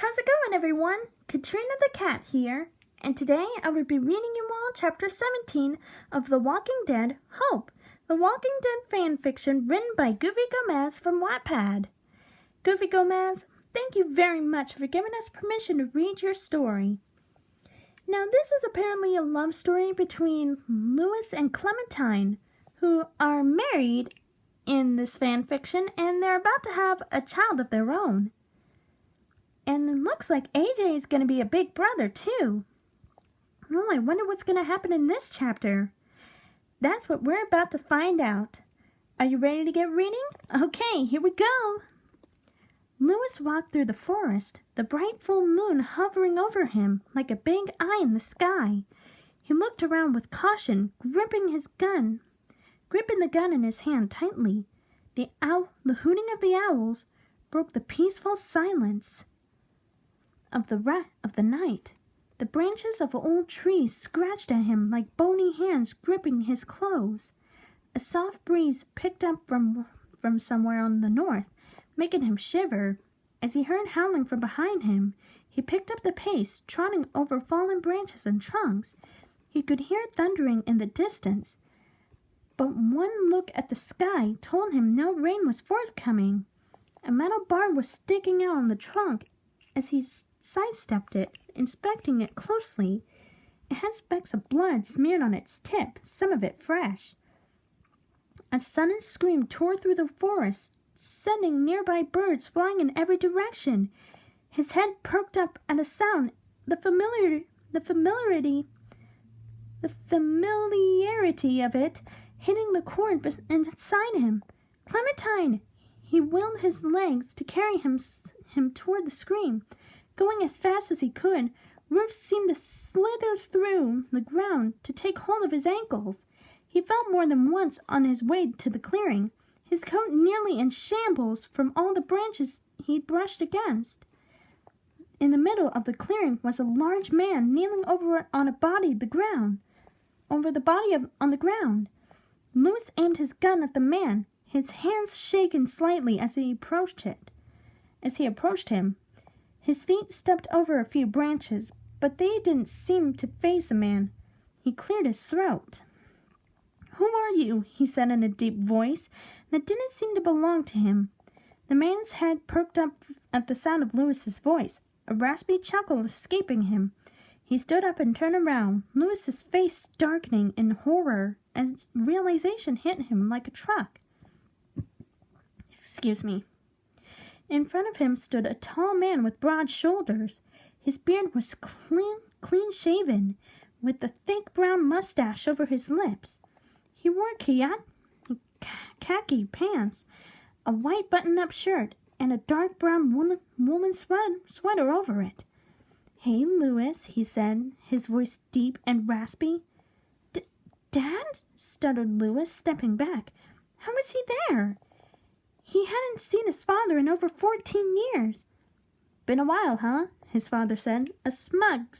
How's it going, everyone? Katrina the Cat here, and today I will be reading you all Chapter 17 of The Walking Dead, Hope, the Walking Dead fan fiction written by Goofy Gomez from Wattpad. Goofy Gomez, thank you very much for giving us permission to read your story. Now, this is apparently a love story between Louis and Clementine, who are married in this fan fiction, and they're about to have a child of their own. And it looks like AJ is going to be a big brother, too. Oh, I wonder what's going to happen in this chapter. That's what we're about to find out. Are you ready to get reading? Okay, here we go. Louis walked through the forest, the bright full moon hovering over him like a big eye in the sky. He looked around with caution, gripping the gun in his hand tightly. The hooting of the owls broke the peaceful silence of the night. The branches of old trees scratched at him like bony hands gripping his clothes. A soft breeze picked up from somewhere on the north, making him shiver. As he heard howling from behind him, he picked up the pace, trotting over fallen branches and trunks. He could hear thundering in the distance, but one look at the sky told him no rain was forthcoming. A metal bar was sticking out on the trunk as he sidestepped it, inspecting it closely. It had specks of blood smeared on its tip, some of it fresh. A sudden scream tore through the forest, sending nearby birds flying in every direction. His head perked up at a sound, the familiarity of it hitting the cord inside him. Clementine! He wheeled his legs to carry him toward the scream. Going as fast as he could, roots seemed to slither through the ground to take hold of his ankles. He fell more than once on his way to the clearing, his coat nearly in shambles from all the branches he'd brushed against. In the middle of the clearing was a large man kneeling over on the ground. Louis aimed his gun at the man, his hands shaking slightly as he approached him. His feet stepped over a few branches, but they didn't seem to faze the man. He cleared his throat. "Who are you?" he said in a deep voice that didn't seem to belong to him. The man's head perked up at the sound of Louis's voice, a raspy chuckle escaping him. He stood up and turned around, Louis's face darkening in horror as realization hit him like a truck. Excuse me. In front of him stood a tall man with broad shoulders. His beard was clean-shaven, with a thick brown mustache over his lips. He wore khaki pants, a white button-up shirt, and a dark brown woolen sweater over it. "Hey, Louis," he said, his voice deep and raspy. "Dad?" stuttered Louis, stepping back. How was he there? He hadn't seen his father in over 14 years. "Been a while, huh?" his father said, a smug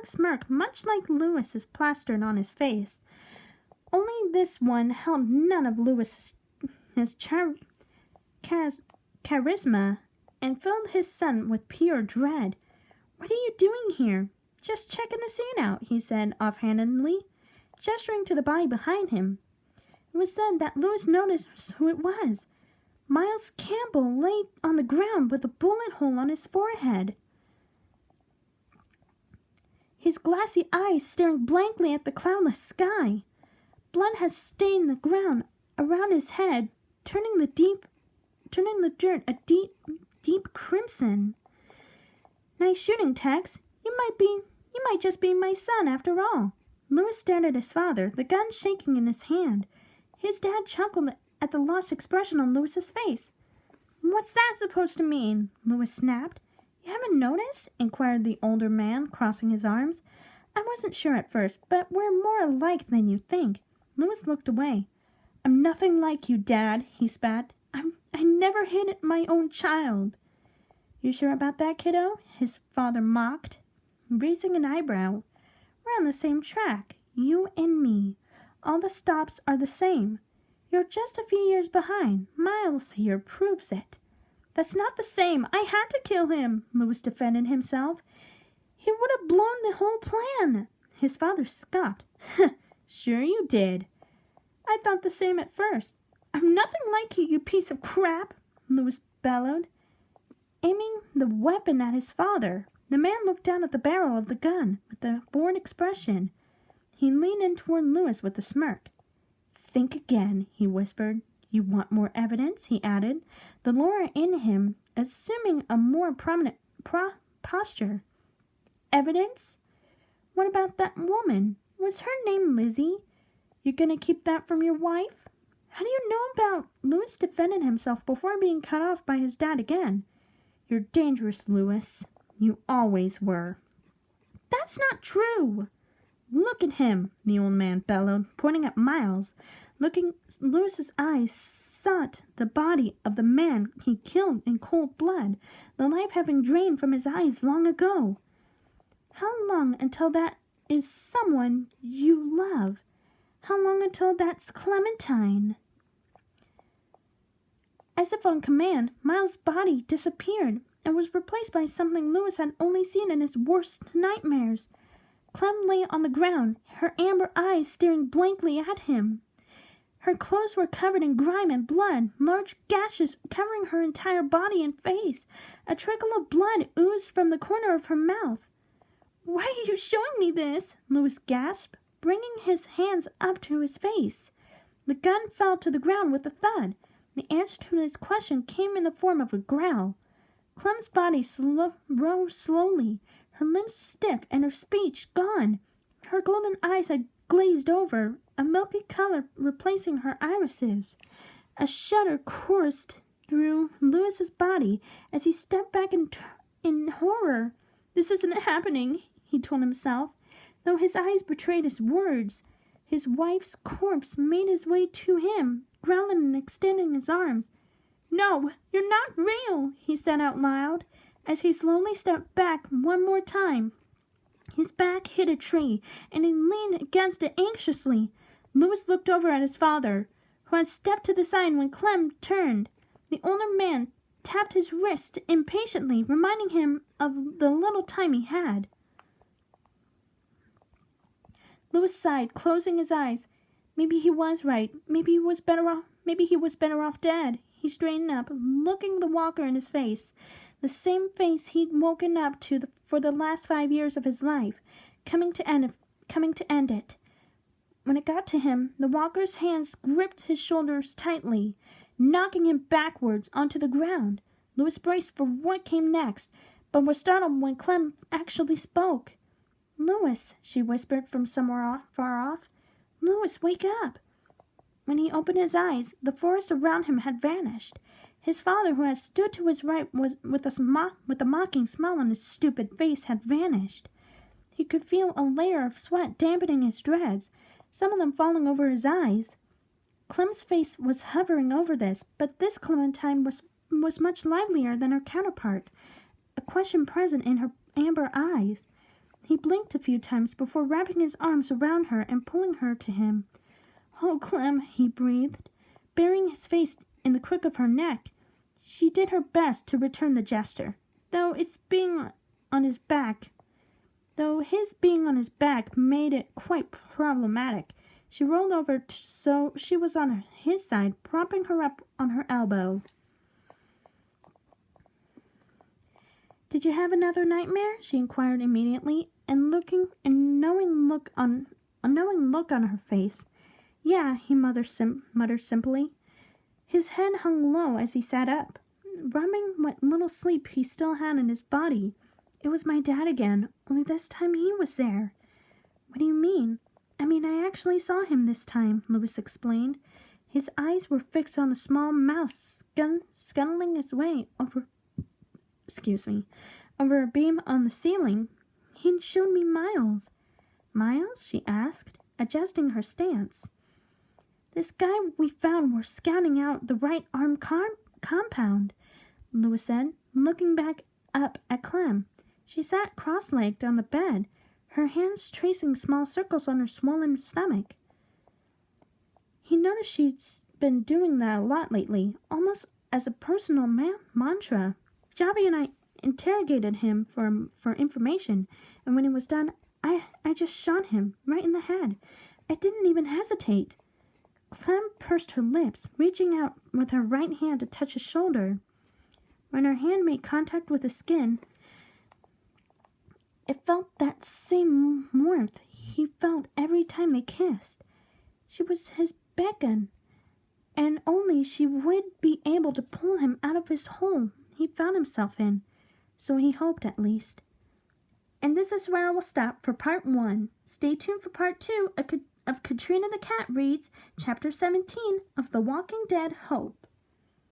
smirk much like Louis's plastered on his face. Only this one held none of Louis's charisma and filled his son with pure dread. "What are you doing here?" "Just checking the scene out," he said offhandedly, gesturing to the body behind him. It was then that Louis noticed who it was. Miles Campbell lay on the ground with a bullet hole on his forehead, his glassy eyes staring blankly at the cloudless sky. Blood had stained the ground around his head, turning the dirt a deep crimson. "Nice shooting, Tex. You might just be my son after all." Louis stared at his father, the gun shaking in his hand. His dad chuckled at the lost expression on Louis's face. "What's that supposed to mean?" Louis snapped. "You haven't noticed?" inquired the older man, crossing his arms. "I wasn't sure at first, but we're more alike than you think." Louis looked away. "I'm nothing like you, Dad," he spat. I never hit my own child." "You sure about that, kiddo?" his father mocked, raising an eyebrow. "We're on the same track, you and me. All the stops are the same. You're just a few years behind. Miles here proves it." That's not the same. I had to kill him, Louis defended himself. He would have blown the whole plan. His father scoffed. Sure you did. I thought the same at first. I'm nothing like you, you piece of crap, Louis bellowed, aiming the weapon at his father. The man looked down at the barrel of the gun with a bored expression. He leaned in toward Louis with a smirk. Think again, he whispered. You want more evidence, he added, the lawyer in him assuming a more prominent posture. Evidence? What about that woman? Was her name Lizzie? You gonna keep that from your wife? How do you know about... Louis defended himself before being cut off by his dad again. You're dangerous, Louis. You always were. That's not true. Look at him, the old man bellowed, pointing at Miles. Louis's eyes sought the body of the man he killed in cold blood, the life having drained from his eyes long ago. How long until that is someone you love? How long until that's Clementine? As if on command, Miles' body disappeared and was replaced by something Louis had only seen in his worst nightmares. Clem lay on the ground, her amber eyes staring blankly at him. Her clothes were covered in grime and blood, large gashes covering her entire body and face. A trickle of blood oozed from the corner of her mouth. Why are you showing me this? Louis gasped, bringing his hands up to his face. The gun fell to the ground with a thud. The answer to his question came in the form of a growl. Clem's body rose slowly, her limbs stiff and her speech gone. Her golden eyes had glazed over, a milky color replacing her irises. A shudder coursed through Louis's body as he stepped back in horror. This isn't happening, he told himself, though his eyes betrayed his words. His wife's corpse made his way to him, growling and extending his arms. No, you're not real, he said out loud, as he slowly stepped back one more time. His back hit a tree, and he leaned against it anxiously. Louis looked over at his father, who had stepped to the side when Clem turned. The older man tapped his wrist impatiently, reminding him of the little time he had. Louis sighed, closing his eyes. Maybe he was right. Maybe he was better off dead. He straightened up, looking the walker in his face. The same face he'd woken up to for the last 5 years of his life, coming to end it. When it got to him, the walker's hands gripped his shoulders tightly, knocking him backwards onto the ground. Louis braced for what came next, but was startled when Clem actually spoke. Louis, she whispered from somewhere far off. Louis, wake up. When he opened his eyes, the forest around him had vanished. His father, who had stood to his right with a mocking smile on his stupid face, had vanished. He could feel a layer of sweat dampening his dreads, some of them falling over his eyes. Clem's face was hovering over this, but this Clementine was much livelier than her counterpart, a question present in her amber eyes. He blinked a few times before wrapping his arms around her and pulling her to him. Oh, Clem, he breathed, burying his face in the crook of her neck. She did her best to return the gesture, though his being on his back made it quite problematic. She rolled over so she was on his side, propping her up on her elbow. Did you have another nightmare? She inquired immediately, and a knowing look on her face. Yeah, he muttered simply. His head hung low as he sat up, rubbing what little sleep he still had in his body. It was my dad again, only this time he was there. What do you mean? I actually saw him this time, Louis explained. His eyes were fixed on a small mouse scuttling its way over a beam on the ceiling. He showed me Miles. Miles? She asked, adjusting her stance. This guy we found were scouting out the right arm compound, Louis said, looking back up at Clem. She sat cross-legged on the bed, her hands tracing small circles on her swollen stomach. He noticed she'd been doing that a lot lately, almost as a personal mantra. Javi and I interrogated him for information, and when it was done, I just shot him right in the head. I didn't even hesitate. Clem pursed her lips, reaching out with her right hand to touch his shoulder. When her hand made contact with his skin, it felt that same warmth he felt every time they kissed. She was his beacon, and only she would be able to pull him out of his hole he found himself in. So he hoped, at least. And this is where I will stop for part 1. Stay tuned for part 2 of Katrina the Cat Reads Chapter 17 of The Walking Dead: Hope.